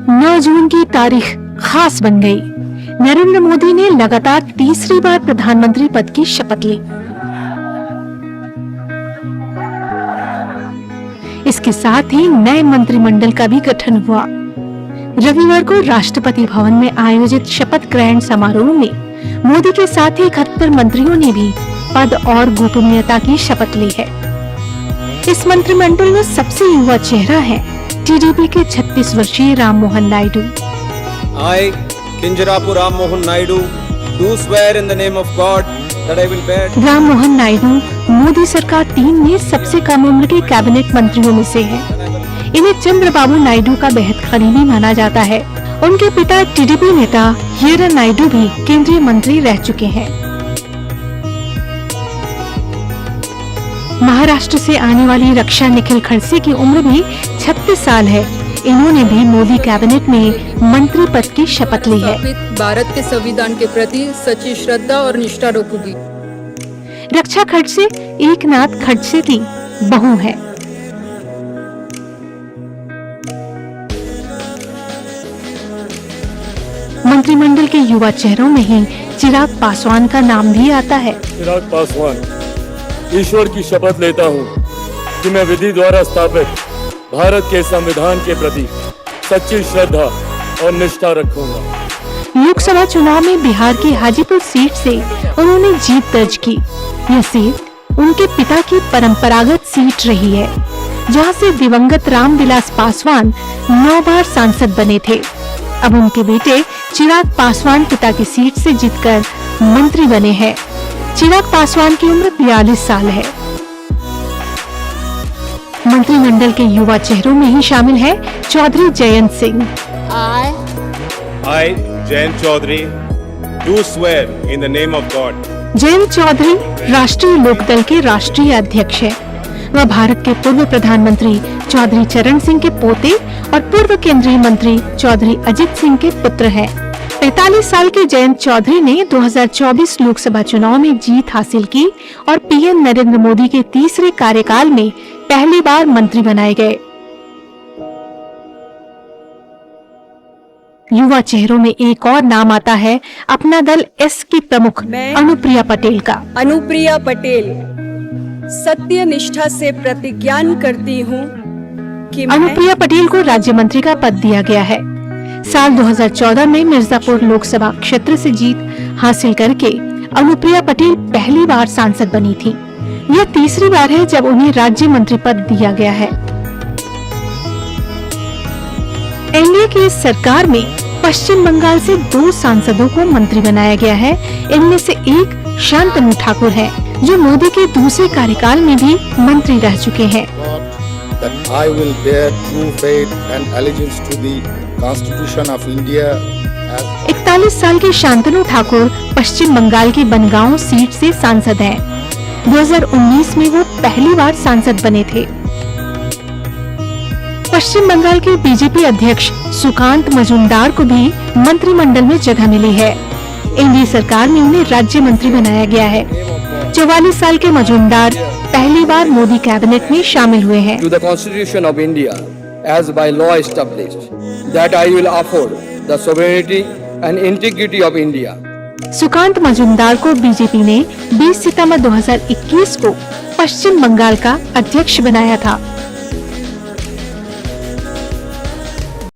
9 जून की तारीख खास बन गई। नरेंद्र मोदी ने लगातार तीसरी बार प्रधानमंत्री पद की शपथ ली। इसके साथ ही नए मंत्रिमंडल का भी गठन हुआ। रविवार को राष्ट्रपति भवन में आयोजित शपथ ग्रहण समारोह में मोदी के साथ ही 71 मंत्रियों ने भी पद और गोपनीयता की शपथ ली है। इस मंत्रिमंडल में सबसे युवा चेहरा है टीडीपी के 36 वर्षीय Ram Mohan Naidu. I, Kinjarapu Ram Mohan Naidu, do swear in the name of God that I will bear. Ram Mohan Naidu Modi सरकार 3 में सबसे कम उम्र के कैबिनेट मंत्रियों में से है। इन्हें चंद्रबाबू नायडू का बेहद करीबी माना जाता है। उनके पिता टीडीपी नेता हीरन नायडू भी केंद्रीय मंत्री रह चुके हैं। महाराष्ट्र से आने वाली रक्षा निखिल खड़से की उम्र भी 36 साल है। इन्होंने भी मोदी कैबिनेट में मंत्री पद की शपथ ली है। भारत के संविधान के प्रति सच्ची श्रद्धा और निष्ठा रखूंगी। रक्षा खड़से एकनाथ खड़से की बहू है। मंत्रिमंडल के युवा चेहरों में ही चिराग पासवान का नाम भी आता है। चिराग पासवान, ईश्वर की शपथ लेता हूँ कि मैं विधि द्वारा स्थापित भारत के संविधान के प्रति सच्ची श्रद्धा और निष्ठा रखूंगा। लोकसभा चुनाव में बिहार की हाजीपुर सीट से उन्होंने जीत दर्ज की। यह सीट उनके पिता की परंपरागत सीट रही है, जहां से दिवंगत रामविलास पासवान 9 बार सांसद बने थे। अब उनके बेटे चिराग पासवान पिता की सीट से जीतकर मंत्री बने हैं। चिराग पासवान की उम्र 42 साल है। मंत्रिमंडल के युवा चेहरों में ही शामिल है Chaudhary Jayant Singh. I, Jayant Chaudhary, do swear in the name of God. Jayant Chaudhary राष्ट्रीय लोकदल के राष्ट्रीय अध्यक्ष है। वह भारत के पूर्व प्रधानमंत्री चौधरी चरण सिंह के पोते और पूर्व केंद्रीय मंत्री चौधरी अजित सिंह के पुत्र हैं। 45 साल के जयंत चौधरी ने 2024 लोकसभा चुनाव में जीत हासिल की और पीएम नरेंद्र मोदी के तीसरे कार्यकाल में पहली बार मंत्री बनाए गए। युवा चेहरों में एक और नाम आता है अपना दल एस की प्रमुख अनुप्रिया पटेल का। अनुप्रिया पटेल सत्य निष्ठा से प्रतिज्ञान करती हूँ कि अनुप्रिया पटेल को राज्य मंत्री का पद दिया गया है। साल 2014 में मिर्जापुर लोकसभा क्षेत्र से जीत हासिल करके अनुप्रिया पटेल पहली बार सांसद बनी थी। यह तीसरी बार है जब उन्हें राज्य मंत्री पद दिया गया है। एनडीए की इस सरकार में पश्चिम बंगाल से 2 सांसदों को मंत्री बनाया गया है। इनमें से एक शांतनु ठाकुर है, जो मोदी के दूसरे कार्यकाल में भी मंत्री रह चुके हैं। That I will bear true faith and allegiance to the Constitution of India. 41 साल के शांतनु ठाकुर पश्चिम बंगाल की बनगांव सीट से सांसद हैं। 2019 में वो पहली बार सांसद बने थे। पश्चिम बंगाल के बीजेपी अध्यक्ष सुकांत मजूमदार को भी मंत्रिमंडल में जगह मिली है। एनडीए सरकार में उन्हें राज्य मंत्री बनाया गया है। 44 साल के मजूमदार पहली बार मोदी कैबिनेट में शामिल हुए हैं। To the Constitution of India, as by law established, that I will uphold the sovereignty and integrity of India. Sukanta Majumdar को बीजेपी ने 20 सितंबर 2021 को पश्चिम बंगाल का अध्यक्ष बनाया था।